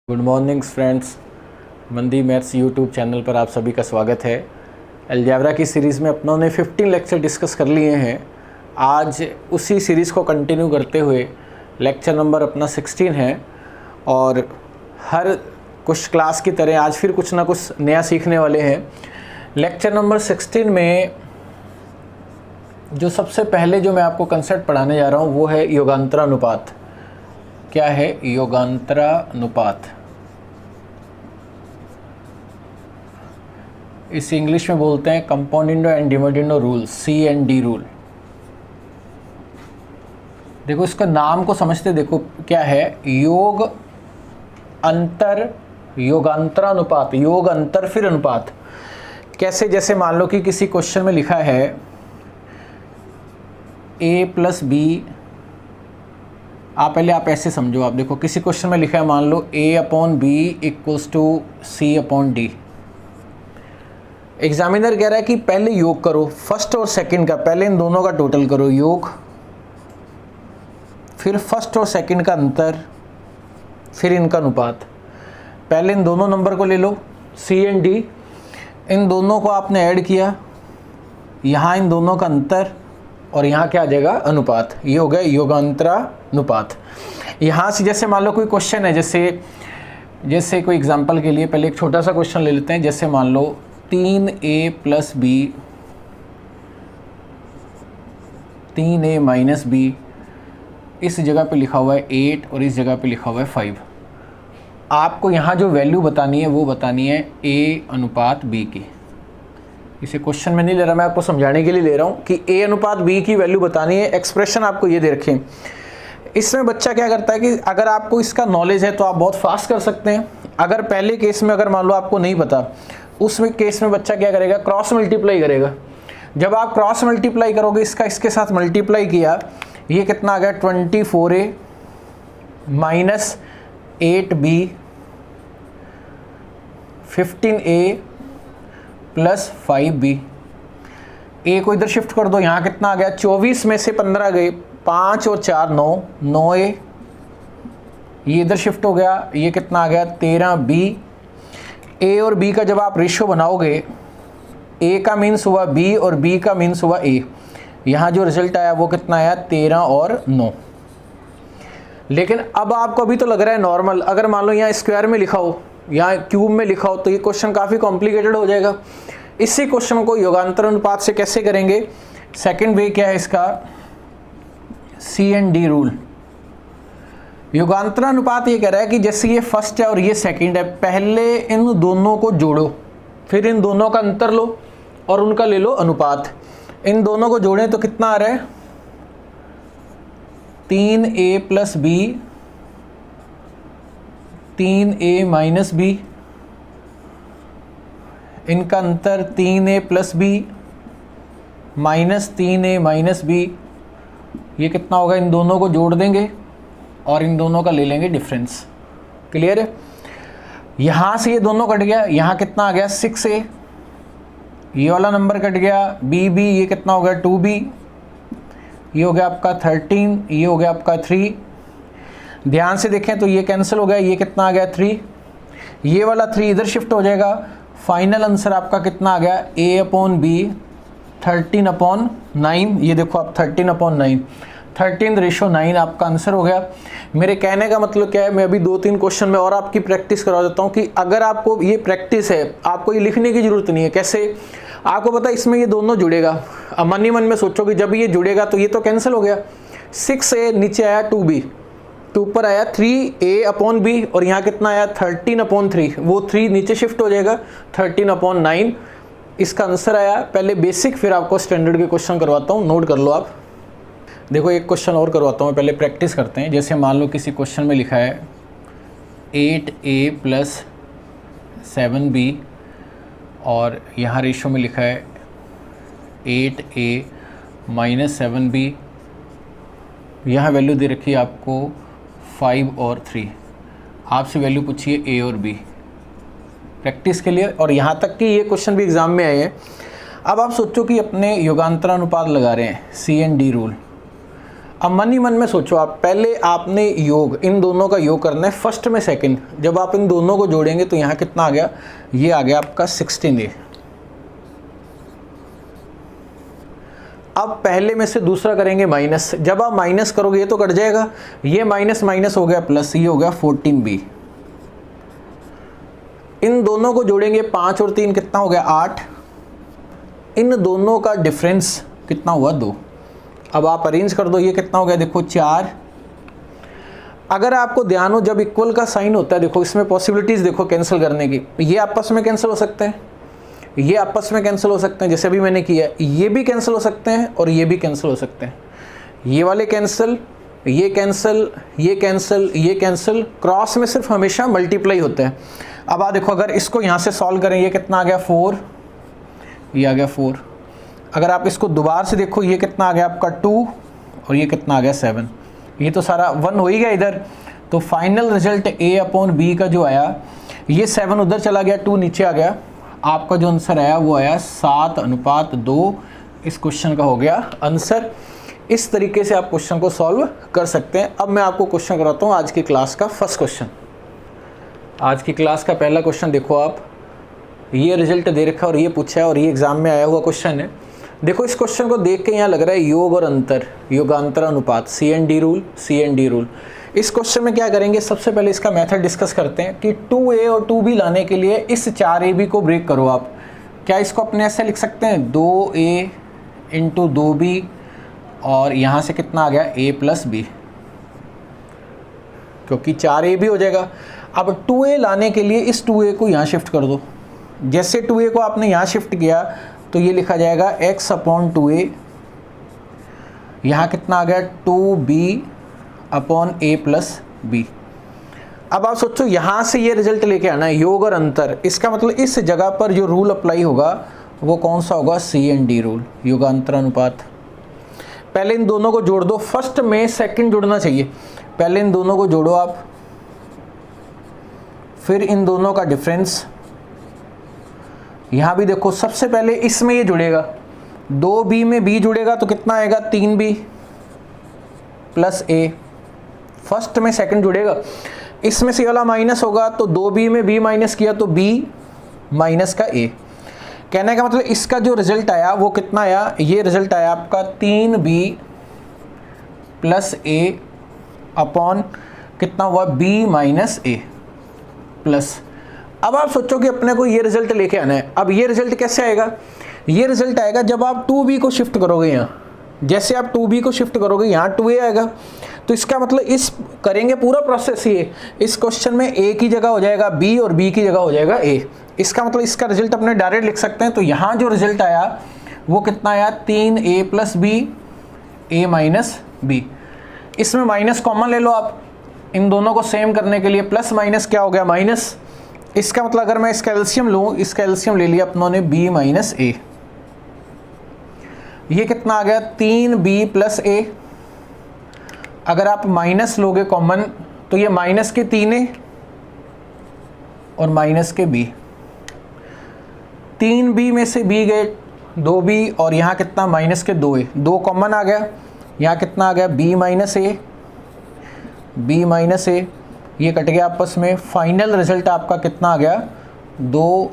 Good morning friends, मंदी maths YouTube channel पर आप सभी का स्वागत है। अलजेब्रा की सीरीज़ में अपनों ने 15 लेक्चर डिस्कस कर लिए हैं। आज उसी सीरीज़ को कंटिन्यू करते हुए लेक्चर नंबर अपना 16 है और हर कुछ क्लास की तरह आज फिर कुछ ना कुछ नया सीखने वाले हैं। लेक्चर नंबर 16 में जो सबसे पहले जो मैं आपको कंसेप्ट पढ़ाने जा रहा हूँ वो है योगांतरानुपात। क्या है योगांतरानुपात? इसे इंग्लिश में बोलते हैं componendo and dividendo rule, C&D rule. देखो इसका नाम को समझते, देखो क्या है योग अंतर योगांतरानुपात, योग अंतर फिर अनुपात। कैसे? जैसे मान लो कि किसी क्वेश्चन में लिखा है A+B, आप ऐसे समझो। आप देखो किसी क्वेश्चन में लिखा है मान लो A/B = C/D। एग्जामिनर कह रहा है कि पहले योग करो, फर्स्ट और सेकंड का, पहले इन दोनों का टोटल करो योग, फिर फर्स्ट और सेकंड का अंतर, फिर इनका अनुपात। पहले इन दोनों नंबर को ले लो C&D, इन दोनों को आपने ऐड किया, यहाँ इन दोनों का अंतर और यहाँ क्या आ जाएगा अनुपात। ये हो गया योगांतरानुपात। यहाँ से जैसे मान लो कोई क्वेश्चन है, जैसे कोई एग्जांपल के लिए पहले एक छोटा सा क्वेश्चन ले लेते हैं। जैसे मान लो 3A+B 3A-B, इस जगह पे लिखा हुआ है 8 और इस जगह पे लिखा हुआ है 5। आपको यहाँ जो वैल्यू बतानी है वो बतानी है A/B की। इसे क्वेश्चन में नहीं ले रहा, मैं आपको समझाने के लिए ले रहा हूँ कि A/B की वैल्यू बतानी है। एक्सप्रेशन आपको ये दे रखें। इसमें बच्चा क्या करता है कि अगर आपको इसका नॉलेज है तो आप बहुत फास्ट कर सकते हैं। अगर पहले केस में अगर मान लो आपको नहीं पता, उसमें केस में बच्चा क्या करेगा, क्रॉस मल्टीप्लाई करेगा। जब आप क्रॉस मल्टीप्लाई करोगे, इसका इसके साथ मल्टीप्लाई किया, ये कितना आ गया 24A - 8B 15A + 5B। A को इधर शिफ्ट कर दो, यहाँ कितना आ गया 24 में से 15 गए, 5 और 4 9A। ये इधर शिफ्ट हो गया, ये कितना आ गया 13B। A और B का जब आप रेशियो बनाओगे, A का मीन्स हुआ B और B का मीन्स हुआ A। यहाँ जो रिजल्ट आया वो कितना आया 13 और 9। लेकिन अब आपको अभी तो लग रहा है नॉर्मल। अगर मान लो यहाँ स्क्वायर में लिखा हो, यहाँ क्यूब में लिखा हो, तो ये क्वेश्चन काफ़ी कॉम्प्लिकेटेड हो जाएगा। इसी क्वेश्चन को योगांतरानुपात से कैसे करेंगे? सेकंड वे क्या है इसका, C&D रूल। योगांतरानुपात ये कह रहा है कि जैसे ये फर्स्ट है और ये सेकंड है, पहले इन दोनों को जोड़ो, फिर इन दोनों का अंतर लो और उनका ले लो अनुपात। इन दोनों को जोड़ें तो कितना आ रहा है 3A+B 3A-B, इनका अंतर 3A+B -3A-B। ये कितना होगा, इन दोनों को जोड़ देंगे और इन दोनों का ले लेंगे डिफरेंस। क्लियर है? यहाँ से ये दोनों कट गया, यहाँ कितना आ गया 6A, ये वाला नंबर कट गया BB, ये कितना हो गया 2B, ये हो गया आपका 13, ये हो गया आपका 3। ध्यान से देखें तो ये कैंसिल हो गया, ये कितना आ गया 3, ये वाला 3 इधर शिफ्ट हो जाएगा। फाइनल आंसर आपका कितना आ गया A/B 13/9। ये देखो आप 13/9, 13:9 आपका आंसर हो गया। मेरे कहने का मतलब क्या है, मैं अभी 2-3 क्वेश्चन में और आपकी प्रैक्टिस करवा देता हूँ कि अगर आपको ये प्रैक्टिस है, आपको ये लिखने की जरूरत नहीं है। कैसे? आपको पता है इसमें ये दोनों जुड़ेगा। अब मन ही मन में सोचो कि जब ये जुड़ेगा तो ये तो कैंसिल हो गया। 6A नीचे आया 2B, तो ऊपर आया 3A/B और यहाँ कितना आया 13/3, वो 3 नीचे शिफ्ट हो जाएगा 13/9। इसका आंसर आया। पहले बेसिक फिर आपको स्टैंडर्ड के क्वेश्चन करवाता हूँ, नोट कर लो आप। देखो एक क्वेश्चन और करवाता हूँ, पहले प्रैक्टिस करते हैं। जैसे मान लो किसी क्वेश्चन में लिखा है 8A + 7B और यहाँ रेशियो में लिखा है 8A - 7B। यहाँ वैल्यू दे रखी है आपको 5 और 3। आपसे वैल्यू पूछिए A और B प्रैक्टिस के लिए, और यहाँ तक कि ये क्वेश्चन भी एग्ज़ाम में आए हैं। अब आप सोचो कि अपने योगांतरानुपात लगा रहे हैं, C&D रूल। अब मन ही मन में सोचो आप, पहले आपने योग इन दोनों का योग करना है फर्स्ट में सेकंड, जब आप इन दोनों को जोड़ेंगे तो यहाँ कितना आ गया, ये आ गया आपका 16a। अब पहले में से दूसरा करेंगे माइनस, जब आप माइनस करोगे ये तो कट जाएगा, ये माइनस माइनस हो गया प्लस, ये हो गया 14b। इन दोनों को जोड़ेंगे 5 और 3 कितना हो गया 8, इन दोनों का डिफरेंस कितना हुआ 2। अब आप अरेंज कर दो, ये कितना हो गया देखो 4। अगर आपको ध्यान हो जब इक्वल का साइन होता है देखो इसमें पॉसिबिलिटीज़ देखो कैंसिल करने की, ये आपस में कैंसिल हो सकते हैं, ये आपस में कैंसिल हो सकते हैं जैसे अभी मैंने किया, ये भी कैंसिल हो सकते हैं और ये भी कैंसिल हो सकते हैं, ये वाले कैंसिल, ये कैंसिल, ये कैंसिल, ये कैंसिल, क्रॉस में सिर्फ हमेशा मल्टीप्लाई होते हैं। अब आप देखो अगर इसको यहाँ से सॉल्व करें, ये कितना आ गया 4, ये आ गया 4। अगर आप इसको दोबारा से देखो ये कितना आ गया आपका 2 और ये कितना आ गया 7, ये तो सारा 1 हो ही गया इधर। तो फाइनल रिजल्ट a/b का जो आया, ये 7 उधर चला गया, 2 नीचे आ गया, आपका जो आंसर आया वो आया 7:2। इस क्वेश्चन का हो गया आंसर। इस तरीके से आप क्वेश्चन को सॉल्व कर सकते हैं। अब मैं आपको क्वेश्चन कराता हूँ आज की क्लास का फर्स्ट क्वेश्चन। आज की क्लास का पहला क्वेश्चन देखो आप, ये रिजल्ट दे रखा है और ये पूछा है और ये एग्जाम में आया हुआ क्वेश्चन है। देखो इस क्वेश्चन को देख के यहाँ लग रहा है योग और अंतर, योगांतर अनुपात, CND रूल, CND रूल। इस क्वेश्चन में क्या करेंगे, सबसे पहले इसका मेथड डिस्कस करते हैं कि 2a और 2b लाने के लिए इस 4ab को ब्रेक करो आप। क्या इसको अपने ऐसे लिख सकते हैं 2a × 2b और यहाँ से कितना आ गया a + b, क्योंकि 4ab हो जाएगा। अब 2a लाने के लिए इस 2a को यहाँ शिफ्ट कर दो। जैसे 2a को आपने यहाँ शिफ्ट किया तो ये लिखा जाएगा x/2a, यहाँ कितना आ गया 2b/a + b। अब आप सोचो यहाँ से ये रिजल्ट लेके आना है योग और अंतर, इसका मतलब इस जगह पर जो रूल अप्लाई होगा वो कौन सा होगा, CND रूल, योगांतर अनुपात। पहले इन दोनों को जोड़ दो, फर्स्ट में सेकंड जुड़ना चाहिए, पहले इन दोनों को जोड़ो आप, फिर इन दोनों का डिफरेंस। यहाँ भी देखो सबसे पहले इसमें ये जुड़ेगा, 2b में b जुड़ेगा तो कितना आएगा 3b + a, फर्स्ट में सेकंड जुड़ेगा, इसमें से वाला माइनस होगा तो 2b में b माइनस किया तो b माइनस का a। कहने का मतलब इसका जो रिजल्ट आया वो कितना आया, ये रिजल्ट आया आपका 3b + a अपॉन कितना हुआ b - a प्लस। अब आप सोचो कि अपने को ये रिजल्ट लेके आना है। अब ये रिजल्ट कैसे आएगा, ये रिजल्ट आएगा जब आप 2b को शिफ्ट करोगे यहाँ, जैसे आप 2b को शिफ्ट करोगे यहाँ 2a आएगा, तो इसका मतलब इस करेंगे पूरा प्रोसेस ये, इस क्वेश्चन में a की जगह हो जाएगा b और b की जगह हो जाएगा a। इसका मतलब इसका रिजल्ट अपने डायरेक्ट लिख सकते हैं। तो यहाँ जो रिजल्ट आया वो कितना आया 3a + b a - b। इसमें माइनस कॉमन ले लो आप, इन दोनों को सेम करने के लिए, प्लस माइनस क्या हो गया माइनस। इसका मतलब अगर मैं इसका एलसीएम लूँ, इसका एलसीएम ले लिया अपनों ने b - a, ये कितना आ गया 3b + a। अगर आप माइनस लोगे कॉमन तो ये माइनस के 3a और माइनस के b, 3b में से b गए 2b और यहाँ कितना माइनस के 2a, 2 कॉमन आ गया, यहाँ कितना आ गया b - a, ये कट गया आपस में। फाइनल रिजल्ट आपका कितना आ गया 2।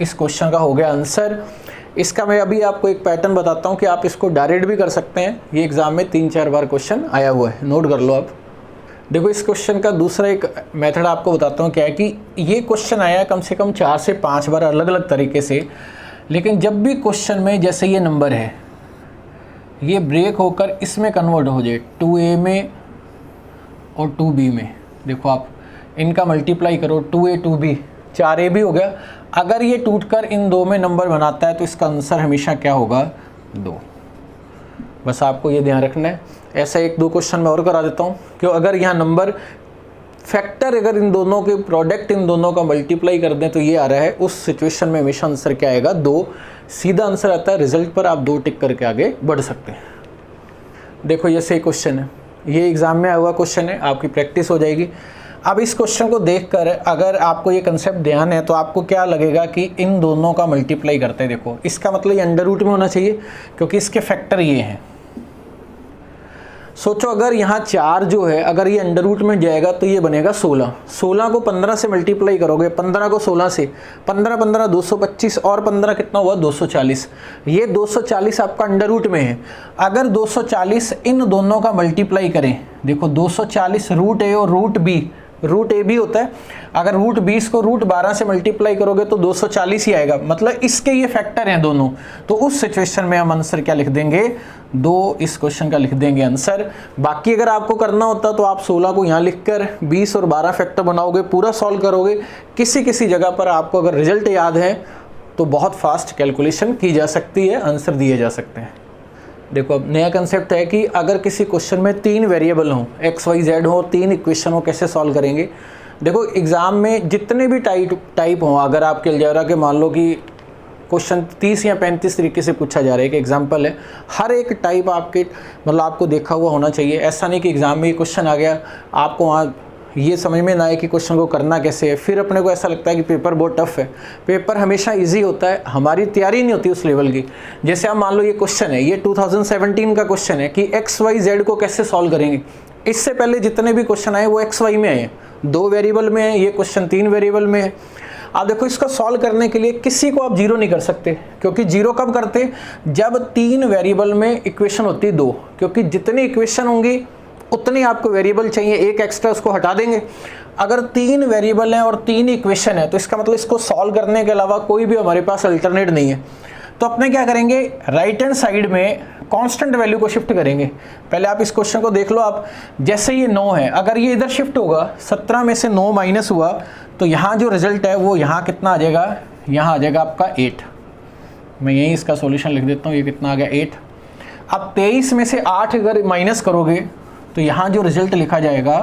इस क्वेश्चन का हो गया आंसर। इसका मैं अभी आपको एक पैटर्न बताता हूँ कि आप इसको डायरेक्ट भी कर सकते हैं, ये एग्जाम में 3-4 बार क्वेश्चन आया हुआ है, नोट कर लो आप। देखो इस क्वेश्चन का दूसरा एक मेथड आपको बताता हूँ क्या है कि ये क्वेश्चन आया कम से कम 4 से 5 बार अलग अलग तरीके से, लेकिन जब भी क्वेश्चन में जैसे ये नंबर है ये ब्रेक होकर इसमें कन्वर्ट हो जाए 2a में और 2b में, देखो आप इनका मल्टीप्लाई करो 2a 2b 4ab हो गया। अगर ये टूटकर इन दो में नंबर बनाता है तो इसका आंसर हमेशा क्या होगा 2। बस आपको ये ध्यान रखना है। ऐसा 1-2 क्वेश्चन मैं और करा देता हूँ कि अगर यहाँ नंबर फैक्टर अगर इन दोनों के प्रोडक्ट इन दोनों का मल्टीप्लाई कर दें तो ये आ रहा है, उस सिचुएशन में हमेशा आंसर क्या आएगा 2। सीधा आंसर आता है, रिजल्ट पर आप 2 टिक करके आगे बढ़ सकते हैं। देखो ये सही क्वेश्चन है, ये एग्जाम में आया हुआ क्वेश्चन है, आपकी प्रैक्टिस हो जाएगी। अब इस क्वेश्चन को देखकर अगर आपको ये कंसेप्ट ध्यान है तो आपको क्या लगेगा कि इन दोनों का मल्टीप्लाई करते हैं। देखो इसका मतलब ये अंडर रूट में होना चाहिए क्योंकि इसके फैक्टर ये हैं। सोचो अगर यहाँ 4 जो है अगर ये अंडर रूट में जाएगा तो ये बनेगा 16। 16 को 15 से मल्टीप्लाई करोगे, 15 को 16 से, 15 15 225 और 15 कितना हुआ 240। ये 240 आपका अंडर रूट में है। अगर 240 इन दोनों का मल्टीप्लाई करें, देखो 240 रूट ए और रूट ए भी होता है। अगर रूट 20 को रूट 12 से मल्टीप्लाई करोगे तो 240 ही आएगा, मतलब इसके ये फैक्टर हैं दोनों। तो उस सिचुएशन में हम आंसर क्या लिख देंगे, 2 इस क्वेश्चन का लिख देंगे आंसर। बाकी अगर आपको करना होता तो आप 16 को यहाँ लिखकर 20 और 12 फैक्टर बनाओगे, पूरा सॉल्व करोगे। किसी जगह पर आपको अगर रिजल्ट याद है तो बहुत फास्ट कैलकुलेशन की जा सकती है, आंसर दिए जा सकते हैं। देखो अब नया कंसेप्ट है कि अगर किसी क्वेश्चन में 3 वेरिएबल हों, एक्स वाई जेड हो, 3 इक्वेशन हो, कैसे सॉल्व करेंगे। देखो एग्ज़ाम में जितने भी टाइप हों, अगर आपके अलजेब्रा के मान लो कि क्वेश्चन 30 या 35 तरीके से पूछा जा रहा है, एक एग्जांपल है, हर एक टाइप आपके मतलब आपको देखा हुआ होना चाहिए। ऐसा नहीं कि एग्ज़ाम में ये क्वेश्चन आ गया आपको वहाँ ये समझ में ना आए कि क्वेश्चन को करना कैसे है, फिर अपने को ऐसा लगता है कि पेपर बहुत टफ है। पेपर हमेशा इजी होता है, हमारी तैयारी नहीं होती उस लेवल की। जैसे आप मान लो ये क्वेश्चन है, ये 2017 का क्वेश्चन है कि एक्स वाई जेड को कैसे सॉल्व करेंगे। इससे पहले जितने भी क्वेश्चन आए वो एक्स वाई में आए, 2 वेरिएबल में है, ये क्वेश्चन 3 वेरिएबल में है। आप देखो इसको सॉल्व करने के लिए किसी को आप जीरो नहीं कर सकते, क्योंकि जीरो कब करते, जब 3 वेरिएबल में इक्वेशन होती है 2, क्योंकि जितनी इक्वेशन होंगी उतनी आपको वेरिएबल चाहिए, एक एक्स्ट्रा उसको हटा देंगे। अगर 3 वेरिएबल हैं और 3 इक्वेशन है तो इसका मतलब इसको सॉल्व करने के अलावा कोई भी हमारे पास अल्टरनेट नहीं है। तो अपने क्या करेंगे, राइट हैंड साइड में कांस्टेंट वैल्यू को शिफ्ट करेंगे। पहले आप इस क्वेश्चन को देख लो। आप जैसे ये 9 है, अगर ये इधर शिफ्ट होगा, 17 में से 9 माइनस हुआ तो यहाँ जो रिजल्ट है वो यहाँ कितना आ जाएगा, यहाँ आ जाएगा आपका 8। मैं यही इसका सॉल्यूशन लिख देता हूँ, ये कितना आ गया 8। अब 23 में से 8 अगर माइनस करोगे तो यहाँ जो रिजल्ट लिखा जाएगा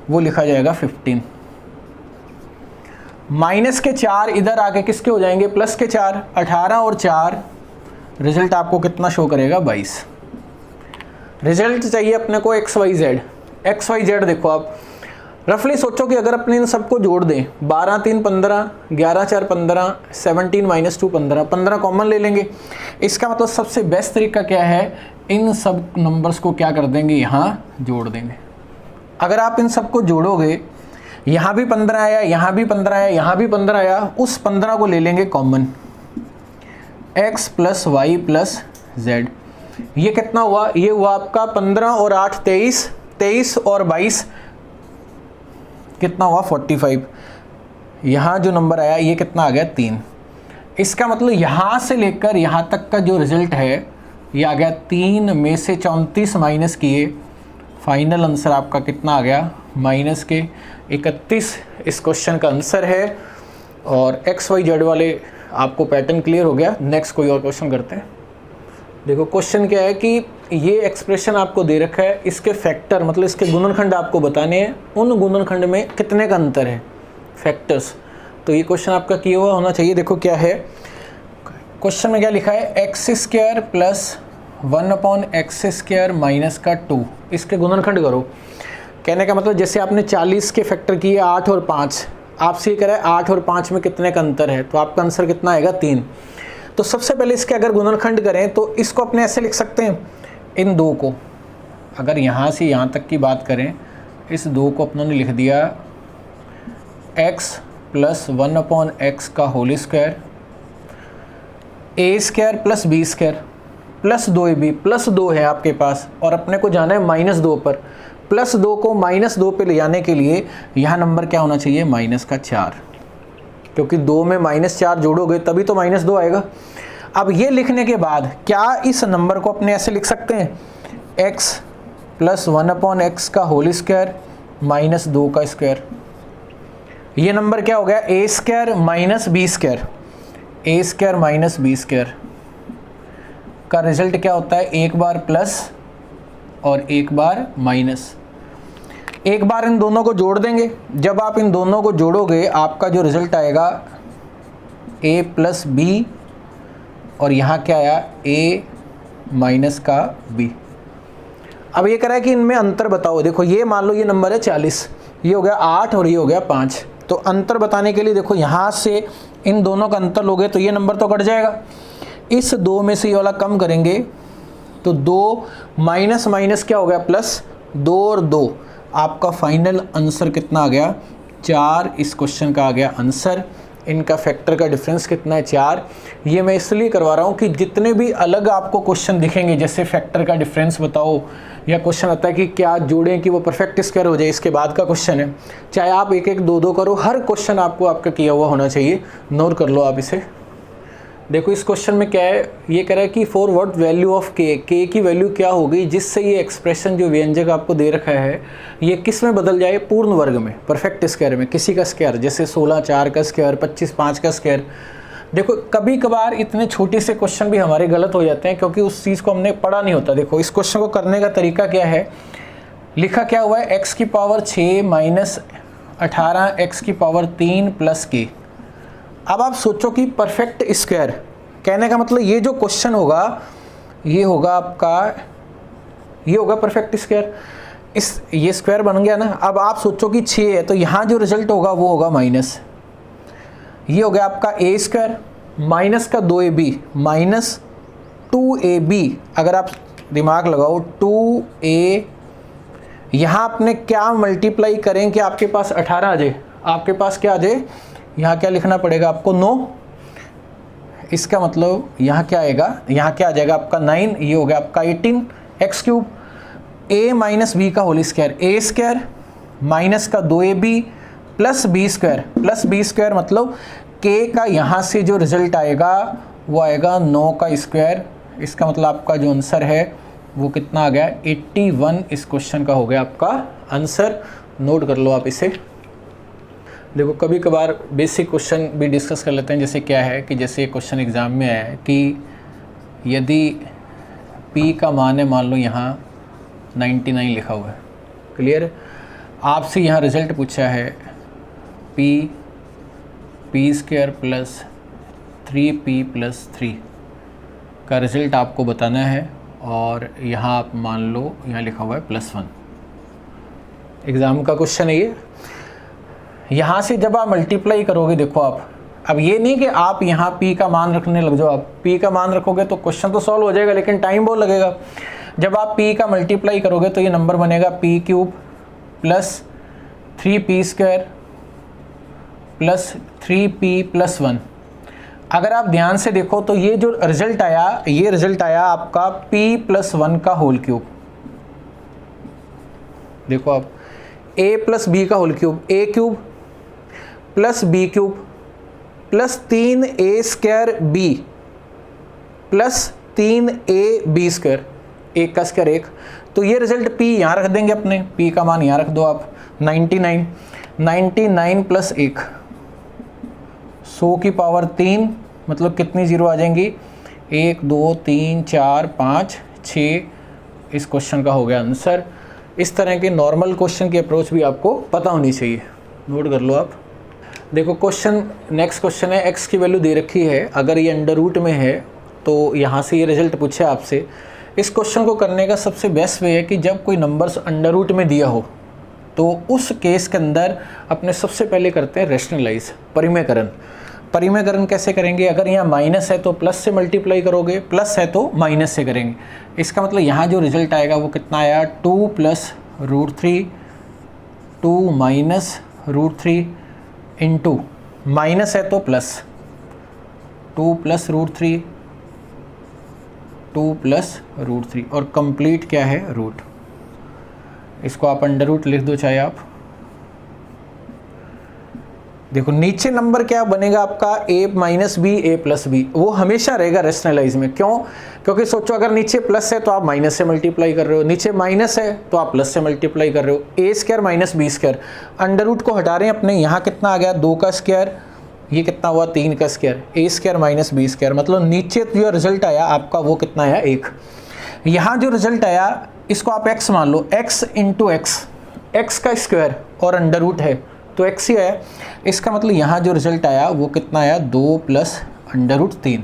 वो लिखा जाएगा 15। माइनस के 4 इधर आके किसके हो जाएंगे, प्लस के 4, 18 और 4 रिजल्ट आपको कितना शो करेगा 22। रिजल्ट चाहिए अपने को एक्स वाई जेड। देखो आप रफली सोचो कि अगर अपने इन सबको जोड़ दें, 12 3 15, 11 4 15, 17 माइनस 2 15, 15 कॉमन ले लेंगे। इसका मतलब सबसे बेस्ट तरीका क्या है, इन सब नंबर्स को क्या कर देंगे, यहाँ जोड़ देंगे। अगर आप इन सबको जोड़ोगे, यहाँ भी 15 आया, यहाँ भी 15 आया, यहाँ भी 15 आया, उस 15 को ले लेंगे common, x plus Y plus Z. ये कितना हुआ, ये हुआ आपका 15 और 8 23, 23 और 22 कितना हुआ 45। यहाँ जो नंबर आया ये कितना आ गया 3। इसका मतलब यहाँ से लेकर यहाँ तक का जो रिजल्ट है ये आ गया 3 में से 34 माइनस किए, फाइनल आंसर आपका कितना आ गया माइनस के 31 इस क्वेश्चन का आंसर है। और एक्स वाई जेड वाले आपको पैटर्न क्लियर हो गया। नेक्स्ट कोई और क्वेश्चन करते हैं। देखो क्वेश्चन क्या है कि ये एक्सप्रेशन आपको दे रखा है, इसके फैक्टर मतलब इसके गुणनखंड आपको बताने हैं, उन गुणनखंड में कितने का अंतर है, फैक्टर्स। तो ये क्वेश्चन आपका किया हुआ होना चाहिए। देखो क्या है क्वेश्चन में, क्या लिखा है, x square plus 1/x² minus का 2, इसके गुणनखंड करो। कहने का मतलब जैसे आपने 40 के फैक्टर किए 8 और 5, आपसे ये कह रहा है 8 और 5 में कितने का अंतर है, तो आपका आंसर कितना आएगा 3। तो सबसे पहले इसके अगर गुणनखंड करें तो इसको अपने ऐसे लिख सकते हैं, इन 2 को, अगर यहाँ से यहाँ तक की बात करें, इस 2 को अपनों ने लिख दिया x प्लस 1/x का whole square, a² plus b² plus 2ab, plus 2 है आपके पास और अपने को जाना है -2 पर। प्लस 2 को -2 पे ले जाने के लिए यहाँ नंबर क्या होना चाहिए, -4, क्योंकि 2 में -4 जोड़ोगे तभी तो -2 आएगा। अब ये लिखने के बाद क्या इस नंबर को अपने ऐसे लिख सकते हैं, x प्लस 1/x का होल स्क्वायर माइनस 2 का स्क्वायर। ये नंबर क्या हो गया, a² minus b², a² minus b² का रिजल्ट क्या होता है, एक बार प्लस और एक बार माइनस। एक बार इन दोनों को जोड़ देंगे, जब आप इन दोनों को जोड़ोगे आपका जो रिजल्ट आएगा a प्लस b, और यहाँ क्या आया a माइनस का b। अब ये कह रहा है कि इनमें अंतर बताओ। देखो ये मान लो ये नंबर है 40, ये हो गया 8 और ये हो गया 5। तो अंतर बताने के लिए देखो यहाँ से इन दोनों का अंतर लोगे तो ये नंबर तो कट जाएगा। इस 2 में से ये वाला कम करेंगे तो 2 माइनस माइनस क्या हो गया प्लस, 2 और 2 आपका फाइनल आंसर कितना आ गया 4। इस क्वेश्चन का आ गया आंसर। इनका फैक्टर का डिफरेंस कितना है 4। ये मैं इसलिए करवा रहा हूँ कि जितने भी अलग आपको क्वेश्चन दिखेंगे, जैसे फैक्टर का डिफरेंस बताओ, या क्वेश्चन आता है कि क्या जोड़ें कि वो परफेक्ट स्क्वायर हो जाए, इसके बाद का क्वेश्चन है, चाहे आप एक एक दो दो करो, हर क्वेश्चन आपको आपका किया हुआ होना चाहिए। नोट कर लो आप इसे। देखो इस क्वेश्चन में क्या है, ये कह रहा है कि फॉर व्हाट वैल्यू ऑफ के की वैल्यू क्या होगी जिससे ये एक्सप्रेशन जो व्यंजक आपको दे रखा है ये किस में बदल जाए, पूर्ण वर्ग में, परफेक्ट स्क्वायर में, किसी का स्क्वायर, जैसे 16 4 का स्क्वायर, 25 5 का स्क्वायर। देखो कभी कभार इतने छोटे से क्वेश्चन भी हमारे गलत हो जाते हैं क्योंकि उस चीज़ को हमने पढ़ा नहीं होता। देखो इस क्वेश्चन को करने का तरीका क्या है, लिखा क्या हुआ है, x की पावर 6 माइनस 18 x की पावर 3 प्लस के। अब आप सोचो कि परफेक्ट स्क्वायर, कहने का मतलब ये जो क्वेश्चन होगा ये होगा आपका, ये होगा परफेक्ट स्क्वायर। ये स्क्वायर बन गया ना। अब आप सोचो कि 6 है तो यहाँ जो रिजल्ट होगा वो होगा माइनस, ये हो गया आपका ए स्क्वायर माइनस का 2ab माइनस 2ab। अगर आप दिमाग लगाओ 2a, यहाँ आपने क्या मल्टीप्लाई करें कि आपके पास 18 आ जाए, आपके पास क्या आ जाए, यहाँ क्या लिखना पड़ेगा आपको 9। इसका मतलब यहाँ क्या आएगा, यहाँ क्या आ जाएगा आपका 9, ये हो गया आपका 18 X cube. a minus B का होल स्क्वायर, ए स्क्वायर माइनस का 2ab प्लस बी स्क्वायर मतलब k का यहाँ से जो रिजल्ट आएगा वो आएगा 9 का स्क्वायर। इसका मतलब आपका जो आंसर है वो कितना आ गया 81। इस क्वेश्चन का हो गया आपका आंसर। नोट कर लो आप इसे। देखो कभी कभार बेसिक क्वेश्चन भी डिस्कस कर लेते हैं। जैसे क्या है कि जैसे क्वेश्चन एग्ज़ाम में है कि यदि p का मान है, मान लो यहाँ 99 लिखा हुआ है, क्लियर है। आपसे यहाँ रिज़ल्ट पूछा है p square plus 3p plus 3 का रिज़ल्ट आपको बताना है, और यहाँ आप मान लो यहाँ लिखा हुआ है +1। एग्ज़ाम का क्वेश्चन है ये। यहाँ से जब आप मल्टीप्लाई करोगे, देखो आप, अब ये नहीं कि आप यहाँ p का मान रखने लग जाओ। आप p का मान रखोगे तो क्वेश्चन तो सॉल्व हो जाएगा, लेकिन टाइम बहुत लगेगा। जब आप p का मल्टीप्लाई करोगे तो ये नंबर बनेगा p cube plus 3p square plus 3p plus 1। अगर आप ध्यान से देखो तो ये जो रिजल्ट आया, ये रिजल्ट आया आपका p प्लस 1 का होल क्यूब। देखो आप, a प्लस बी का whole cube, a cube plus B cube plus 3a square b plus 3ab square, एक का स्क्वायर एक। तो ये रिजल्ट p यहाँ रख देंगे अपने, p का मान यहाँ रख दो आप 99 प्लस 1 100 की पावर 3, मतलब कितनी जीरो आ जाएंगी 1 2 3 4 5 6। इस क्वेश्चन का हो गया आंसर। इस तरह के नॉर्मल क्वेश्चन की अप्रोच भी आपको पता होनी चाहिए। नोट कर लो आप। देखो क्वेश्चन, नेक्स्ट क्वेश्चन है, x की वैल्यू दे रखी है, अगर ये अंडर रूट में है तो यहाँ से ये रिजल्ट पूछे आपसे। इस क्वेश्चन को करने का सबसे बेस्ट वे है कि जब कोई नंबर्स अंडर रूट में दिया हो तो उस केस के अंदर अपने सबसे पहले करते हैं रैशनलाइज, परिमेयकरण। परिमेयकरण कैसे करेंगे, अगर यहाँ माइनस है तो प्लस से मल्टीप्लाई करोगे, प्लस है तो माइनस से करेंगे। इसका मतलब यहाँ जो रिजल्ट आएगा वो कितना आया 2 प्लस √3 2 माइनस √3 इंटू, माइनस है तो प्लस 2 प्लस √3 2 प्लस √3 और कंप्लीट क्या है रूट। इसको आप अंडर रूट लिख दो चाहे आप। देखो नीचे नंबर क्या बनेगा आपका a minus B a plus B, वो हमेशा रहेगा रैशनलाइज में। क्यों, क्योंकि सोचो अगर नीचे प्लस है तो आप माइनस से मल्टीप्लाई कर रहे हो, नीचे माइनस है तो आप प्लस से मल्टीप्लाई कर रहे हो। a square minus B square, under root को हटा रहे हैं अपने, यहाँ कितना आ गया 2 का स्क्वायर, ये कितना हुआ 3 का square, a square minus B square, मतलब नीचे जो रिजल्ट आया आपका वो कितना आया 1। यहाँ जो रिजल्ट आया इसको आप x मान लो, x इंटू एक्स का स्क्वायर और अंडर रूट है तो x ही आया। इसका मतलब यहाँ जो रिजल्ट आया वो कितना आया 2 प्लस अंडर रूट 3।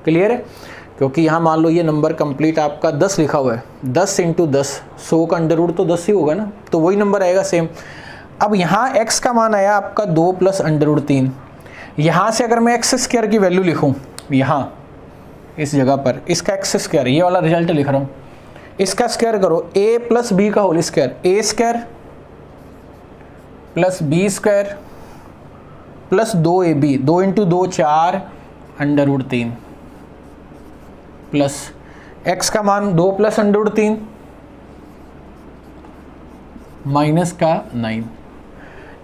क्लियर है, क्योंकि यहाँ मान लो ये नंबर कंप्लीट आपका 10 लिखा हुआ है, 10 इंटू 10, 100 का अंडर रूट तो 10 ही होगा ना, तो वही नंबर आएगा सेम। अब यहाँ x का मान आया आपका 2 प्लस अंडर रूट 3। यहाँ से अगर मैं x स्क्वायर की वैल्यू लिखूँ यहाँ, इस जगह पर इसका एक्स स्क्वायर, ये वाला रिजल्ट लिख रहा हूँ, इसका स्क्वायर करो a प्लस बी का होल स्क्वायर, ए square plus B square plus 2ab, 2 into 2 4 √3 plus x का मान 2 प्लस √3 माइनस का 9।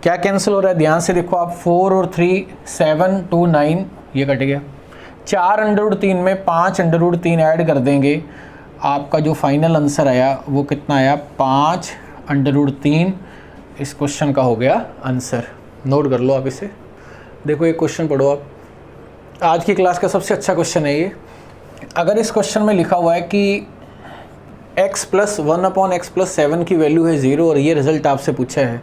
क्या कैंसिल हो रहा है, ध्यान से देखो आप, 4 और 3 7 2 9, ये कट गया। 4 √3 में 5 √3 ऐड कर देंगे, आपका जो फाइनल आंसर आया वो कितना आया, 5 √3 इस क्वेश्चन का हो गया आंसर। नोट कर लो आप इसे। देखो ये क्वेश्चन पढ़ो आप, आज की क्लास का सबसे अच्छा क्वेश्चन है ये। अगर इस क्वेश्चन में लिखा हुआ है कि x प्लस 1/x+7 की वैल्यू है 0 और ये रिजल्ट आपसे पूछा है,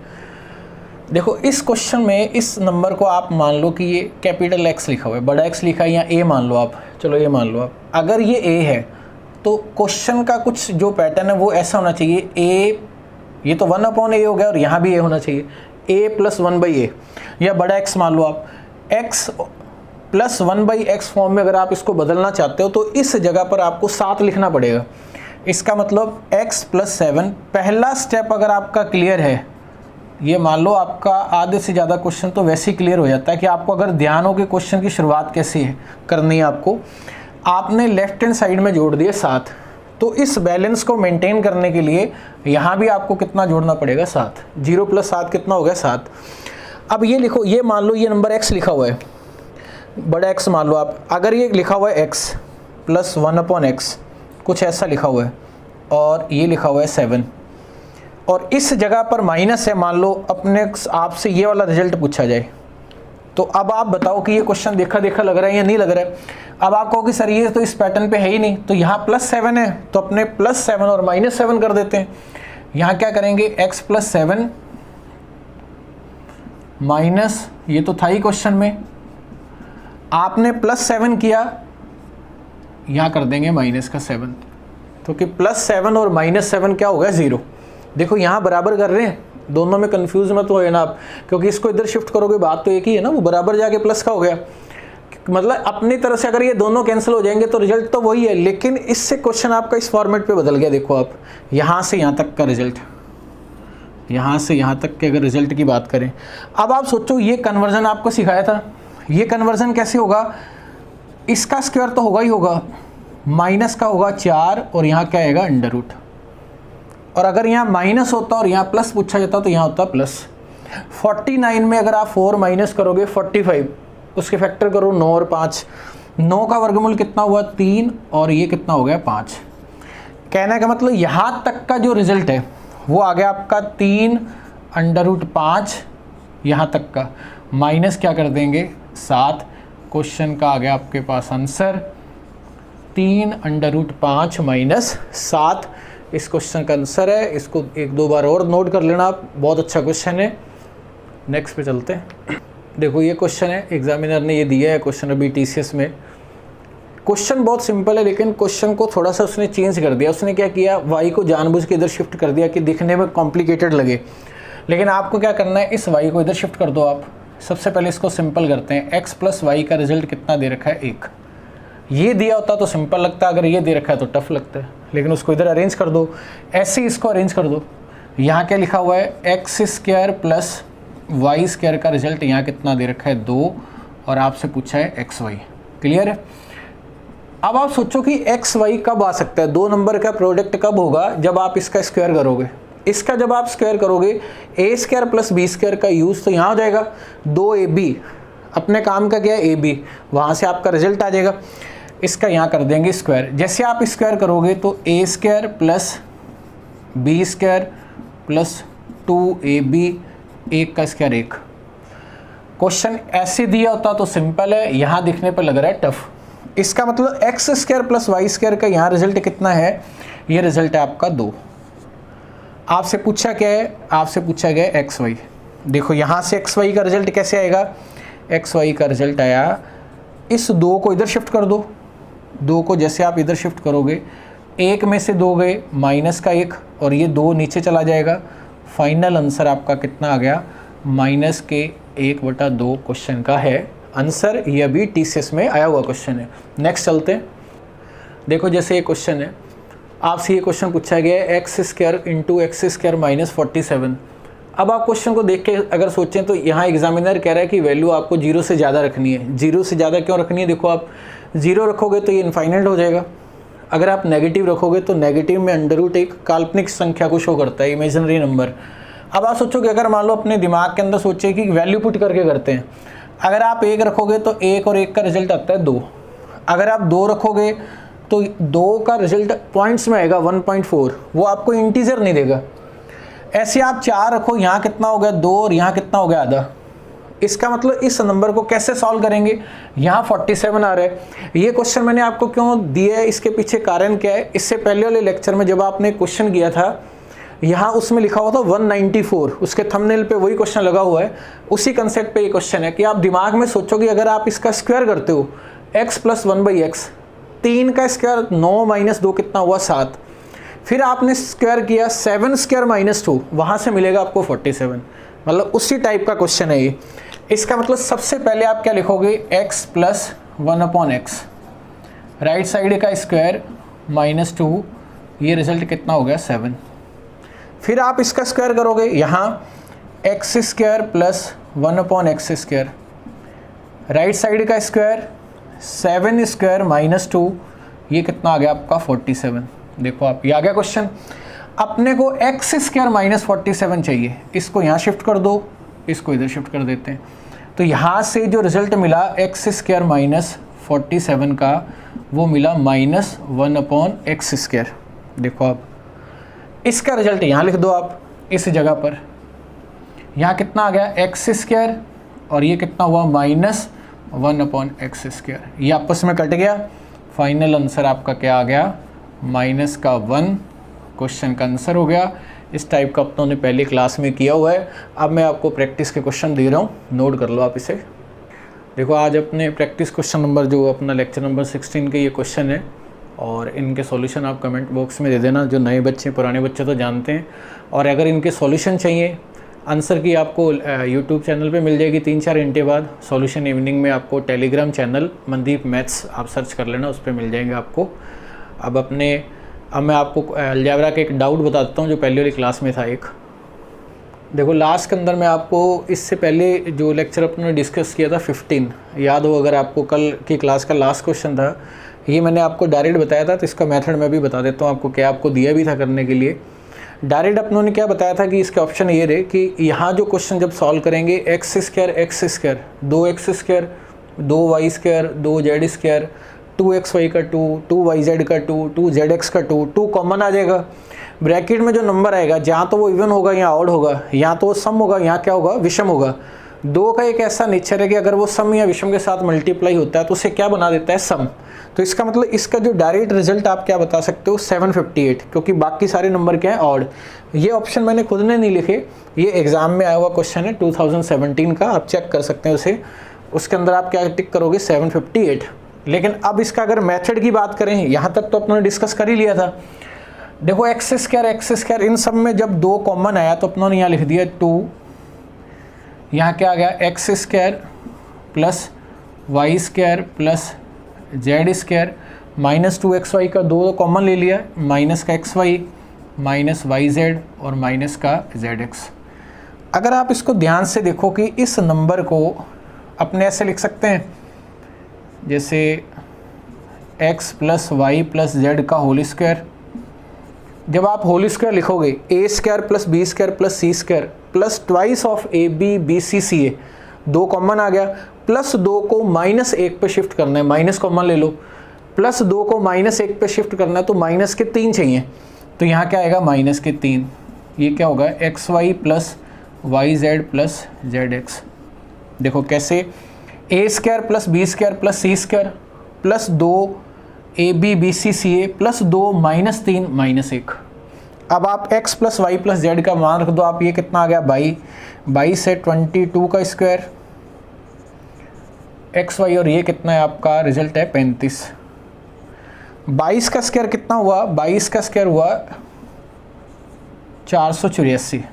देखो इस क्वेश्चन में इस नंबर को आप मान लो कि ये कैपिटल X लिखा हुआ है, बड़ा X लिखा है, या A मान लो आप, चलो ये मान लो आप। अगर ये A है तो क्वेश्चन का कुछ जो पैटर्न है वो ऐसा होना चाहिए, A, ये तो 1/A हो गया और यहाँ भी A होना चाहिए, A प्लस 1/A, या बड़ा X मान लो आप। X प्लस 1/X फॉर्म में अगर आप इसको बदलना चाहते हो तो इस जगह पर आपको 7 लिखना पड़ेगा। इसका मतलब x प्लस 7, पहला स्टेप अगर आपका क्लियर है, ये मान लो आपका आधे से ज़्यादा क्वेश्चन तो वैसे ही क्लियर हो जाता है कि आपको अगर ध्यान हो कि क्वेश्चन की शुरुआत कैसे है करनी है आपको, आपने लेफ्ट हैंड साइड में जोड़ दिए 7, तो इस बैलेंस को मेंटेन करने के लिए यहाँ भी आपको कितना जोड़ना पड़ेगा, 7। 0 प्लस 7 कितना हो गया, 7। अब ये लिखो, ये मान लो ये नंबर x लिखा हुआ है, बड़ा X मान लो आप। अगर ये लिखा हुआ है x प्लस 1/x, कुछ ऐसा लिखा हुआ है, और ये लिखा हुआ है 7, और इस जगह पर माइनस है, मान लो अपने आपसे ये वाला रिजल्ट पूछा जाए, तो अब आप बताओ कि ये क्वेश्चन देखा देखा लग रहा है या नहीं लग रहा है। अब आप कहो कि सर ये तो इस पैटर्न पे है ही नहीं, तो यहाँ +7 है, तो अपने +7 और -7 कर देते हैं। यहाँ क्या करेंगे, x प्लस 7 माइनस, ये तो था ही क्वेश्चन में, आपने +7 किया, यहाँ कर देंगे -7, तो कि +7 और -7 क्या होगा, 0। देखो यहाँ बराबर कर रहे हैं, दोनों में कंफ्यूज मत हो ना आप, क्योंकि इसको इधर शिफ्ट करोगे बात तो एक ही है ना, वो बराबर जाके प्लस का हो गया। मतलब अपनी तरह से अगर ये दोनों कैंसिल हो जाएंगे तो रिजल्ट तो वही है, लेकिन इससे क्वेश्चन आपका इस फॉर्मेट पे बदल गया। देखो आप, यहाँ से यहाँ तक का रिजल्ट, यहाँ से यहाँ तक के अगर रिजल्ट की बात करें, अब आप सोचो ये कन्वर्जन आपको सिखाया था, ये कन्वर्जन कैसे होगा, इसका स्क्वायर तो होगा ही होगा, माइनस का होगा 4 और यहाँ क्या आएगा, √, और अगर यहाँ माइनस होता और यहाँ प्लस पूछा जाता तो यहाँ होता प्लस। 49 में अगर आप 4 माइनस करोगे 45, उसके फैक्टर करो 9 और 5, 9 का वर्गमूल कितना हुआ, 3, और ये कितना हो गया, 5। कहने का मतलब यहाँ तक का जो रिजल्ट है वो आ गया आपका 3 √5, यहाँ तक का, माइनस क्या कर देंगे, 7। क्वेश्चन का आ गया आपके पास आंसर 3 √5 माइनस 7 इस क्वेश्चन का आंसर है। इसको 1-2 बार और नोट कर लेना आप, बहुत अच्छा क्वेश्चन है। नेक्स्ट पे चलते हैं। देखो ये क्वेश्चन है, एग्जामिनर ने ये दिया है क्वेश्चन अभी TCS में। क्वेश्चन बहुत सिंपल है, लेकिन क्वेश्चन को थोड़ा सा उसने चेंज कर दिया। उसने क्या किया, y को जानबूझ के इधर शिफ्ट कर दिया कि दिखने में कॉम्प्लिकेटेड लगे, लेकिन आपको क्या करना है, इस y को इधर शिफ्ट कर दो आप। सबसे पहले इसको सिंपल करते हैं, x प्लस y का रिजल्ट कितना दे रखा है, 1। ये दिया होता तो सिंपल लगता, अगर ये दे रखा है तो टफ लगता है, लेकिन उसको इधर अरेंज कर दो, ऐसे ही इसको अरेंज कर दो। यहाँ क्या लिखा हुआ है, x² प्लस y² का रिजल्ट यहाँ कितना दे रखा है, 2, और आपसे पूछा है xy। क्लियर है। अब आप सोचो कि xy कब आ सकता है, 2 नंबर का प्रोडक्ट कब होगा, जब आप इसका स्क्वायर करोगे। इसका जब आप स्क्वायर करोगे, a² प्लस b² का यूज़ तो यहाँ हो जाएगा, 2ab, अपने काम का क्या है, ab, वहाँ से आपका रिजल्ट आ जाएगा। इसका यहाँ कर देंगे स्क्वायर। जैसे आप स्क्वायर करोगे तो a² plus b² plus 2ab, 1 का स्क्वायर 1। क्वेश्चन ऐसे दिया होता तो सिंपल है, यहाँ दिखने पर लग रहा है टफ। इसका मतलब x² प्लस y² का यहाँ रिजल्ट कितना है, ये रिजल्ट है आपका 2। आपसे पूछा क्या है, आपसे पूछा गया है xy। देखो यहाँ से xy का रिजल्ट कैसे आएगा, xy का रिजल्ट आया, इस 2 को इधर शिफ्ट कर दो, 2 को जैसे आप इधर शिफ्ट करोगे, 1 में से 2 गए, माइनस का 1, और ये 2 नीचे चला जाएगा। फाइनल आंसर आपका कितना आ गया, -1/2 क्वेश्चन का है आंसर। ये अभी TCS में आया हुआ क्वेश्चन है। नेक्स्ट चलते हैं। देखो जैसे ये क्वेश्चन है, आपसे ये क्वेश्चन पूछा गया है x square into x square minus 47। अब आप क्वेश्चन को देख के अगर सोचें तो यहाँ एग्जामिनर कह रहा है कि वैल्यू आपको 0 से ज़्यादा रखनी है। 0 से ज़्यादा क्यों रखनी है? देखो आप 0 रखोगे तो ये इनफाइनाइट हो जाएगा, अगर आप नेगेटिव रखोगे तो नेगेटिव में अंडर रूट एक काल्पनिक संख्या को शो करता है, इमेजिनरी नंबर। अब आप सोचोगे, अगर मान लो अपने दिमाग के अंदर सोचिए कि वैल्यू पुट करके करते हैं, अगर आप 1 रखोगे तो 1 और 1 का रिजल्ट आता है 2। अगर आप 2 रखोगे तो 2 का रिजल्ट पॉइंट्स में आएगा 1.4, वो आपको इंटीजर नहीं देगा। ऐसे आप 4 रखो, यहाँ कितना हो गया 2 और यहाँ कितना हो गया आधा। इसका मतलब इस नंबर को कैसे सॉल्व करेंगे? यहाँ 47 आ रहा है। ये क्वेश्चन मैंने आपको क्यों दिया है, इसके पीछे कारण क्या है? इससे पहले वाले लेक्चर में जब आपने क्वेश्चन किया था, यहाँ उसमें लिखा हुआ था 194, उसके थंबनेल पे वही क्वेश्चन लगा हुआ है। उसी कंसेप्ट पे ये क्वेश्चन है कि आप दिमाग में सोचोगे अगर आप इसका स्क्वायर करते हो x + 1/x, 3 का स्क्वायर 9 - 2 कितना हुआ 7, फिर आपने स्क्वायर किया 7 स्क्वायर -2, वहाँ से मिलेगा आपको 47। मतलब उसी टाइप का क्वेश्चन है ये। इसका मतलब सबसे पहले आप क्या लिखोगे, x + 1/x, राइट साइड का स्क्वायर -2, ये रिजल्ट कितना हो गया 7। फिर आप इसका स्क्वायर करोगे, यहाँ x² + 1/x², राइट साइड का स्क्वायर 7 स्क्वायर -2, ये कितना आ गया आपका 47। देखो आप, ये आ गया क्वेश्चन। अपने को x² -47 चाहिए, इसको यहाँ शिफ्ट कर दो, इसको इधर शिफ्ट कर देते हैं, तो यहाँ से जो रिजल्ट मिला x² -47 का, वो मिला -1/x²। देखो आप, इसका रिजल्ट यहाँ लिख दो आप इस जगह पर। यहाँ कितना आ गया x², और ये कितना हुआ -1/x²। ये आपस में कट गया, फाइनल आंसर आपका क्या आ गया, -1 क्वेश्चन का आंसर हो गया। इस टाइप का अपनों ने पहले क्लास में किया हुआ है। अब मैं आपको प्रैक्टिस के क्वेश्चन दे रहा हूँ, नोट कर लो आप इसे। देखो आज अपने प्रैक्टिस क्वेश्चन नंबर, जो अपना लेक्चर नंबर 16 के ये क्वेश्चन है, और इनके सॉल्यूशन आप कमेंट बॉक्स में दे देना। जो नए बच्चे, पुराने बच्चे तो जानते हैं, और अगर इनके सॉल्यूशन चाहिए, आंसर की आपको यूट्यूब चैनल पे मिल जाएगी 3-4 घंटे बाद। सॉल्यूशन इवनिंग में आपको टेलीग्राम चैनल मनदीप मैथ्स आप सर्च कर लेना, उस पर मिल जाएंगे आपको। अब मैं आपको अलजेब्रा का एक डाउट बताता हूँ जो पहले वाली क्लास में था एक। देखो लास्ट के अंदर मैं आपको, इससे पहले जो लेक्चर अपने डिस्कस किया था 15, याद हो अगर आपको, कल की क्लास का लास्ट क्वेश्चन था, ये मैंने आपको डायरेक्ट बताया था। तो इसका मेथड मैं भी बता देता हूँ आपको, क्या आपको दिया भी था करने के लिए। डायरेक्ट अपनों ने क्या बताया था कि इसके ऑप्शन ये रहे कि यहाँ जो क्वेश्चन जब सॉल्व करेंगे, x², 2x², 2y², 2z², 2xy का 2, 2yz का 2, 2zx का 2 कॉमन आ जाएगा। ब्रैकेट में जो नंबर आएगा, जहाँ तो वो इवन होगा यहाँ ऑड होगा, यहाँ तो वो सम होगा, यहाँ क्या होगा विषम होगा। 2 का एक ऐसा नेचर है कि अगर वो सम या विषम के साथ मल्टीप्लाई होता है तो उसे क्या बना देता है, सम। तो इसका मतलब इसका जो डायरेक्ट रिजल्ट आप क्या बता सकते हो, 758, क्योंकि बाकी सारे नंबर क्या है, ऑड। ये ऑप्शन मैंने खुद ने नहीं लिखे, ये एग्जाम में आया हुआ क्वेश्चन है 2017 का, आप चेक कर सकते हैं उसे। उसके अंदर आप क्या टिक करोगे, 758। लेकिन अब इसका अगर मेथड की बात करें, यहाँ तक तो अपनों ने डिस्कस कर ही लिया था। देखो x² इन सब में जब 2 कॉमन आया तो अपनों ने यहाँ लिख दिया 2, यहाँ क्या आ गया x² + y² + z² -2xy का 2 कॉमन ले लिया, माइनस का xy -yz और माइनस का zx। अगर आप इसको ध्यान से देखो कि इस नंबर को अपने ऐसे लिख सकते हैं, जैसे x + y + z का होल स्क्वायर। जब आप होल स्क्वायर लिखोगे, a² + b² + c² plus twice of ABBCCA, 2 common आ गया, +2 को -1 पे शिफ्ट करना है, माइनस कॉमन ले लो, +2 को -1 पे शिफ्ट करना है तो माइनस के 3 चाहिए, तो यहाँ क्या आएगा -3। ये क्या होगा, XY + YZ + ZX। देखो कैसे, a² + b² + c² plus 2 ABBCCA plus 2 -3 -1। अब आप x + y + z का मान रख दो आप, ये कितना आ गया 22 से 22 का स्क्वायर XY, और ये कितना है आपका रिजल्ट है 35। 22 का स्क्वायर कितना हुआ, 22 का स्क्वायर हुआ 484,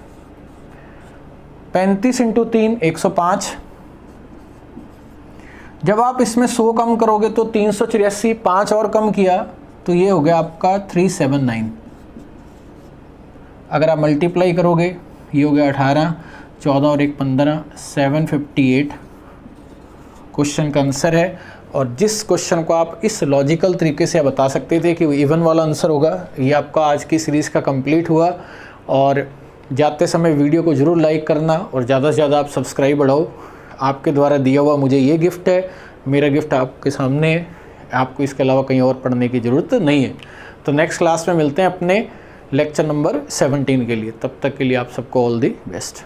35 × 3 105। जब आप इसमें 100 कम करोगे तो 384, 5 और कम किया तो ये हो गया आपका 379। अगर आप मल्टीप्लाई करोगे ये हो गया 18, 14 और 1 15, 758 क्वेश्चन का आंसर है। और जिस क्वेश्चन को आप इस लॉजिकल तरीके से बता सकते थे कि वो इवन वाला आंसर होगा, ये आपका आज की सीरीज़ का कंप्लीट हुआ। और जाते समय वीडियो को ज़रूर लाइक करना और ज़्यादा से ज़्यादा आप सब्सक्राइब बढ़ाओ। आपके द्वारा दिया हुआ मुझे ये गिफ्ट है, मेरा गिफ्ट आपके सामने है, आपको इसके अलावा कहीं और पढ़ने की ज़रूरत नहीं है। तो नेक्स्ट क्लास में मिलते हैं अपने लेक्चर नंबर 17 के लिए। तब तक के लिए आप सबको ऑल दी बेस्ट।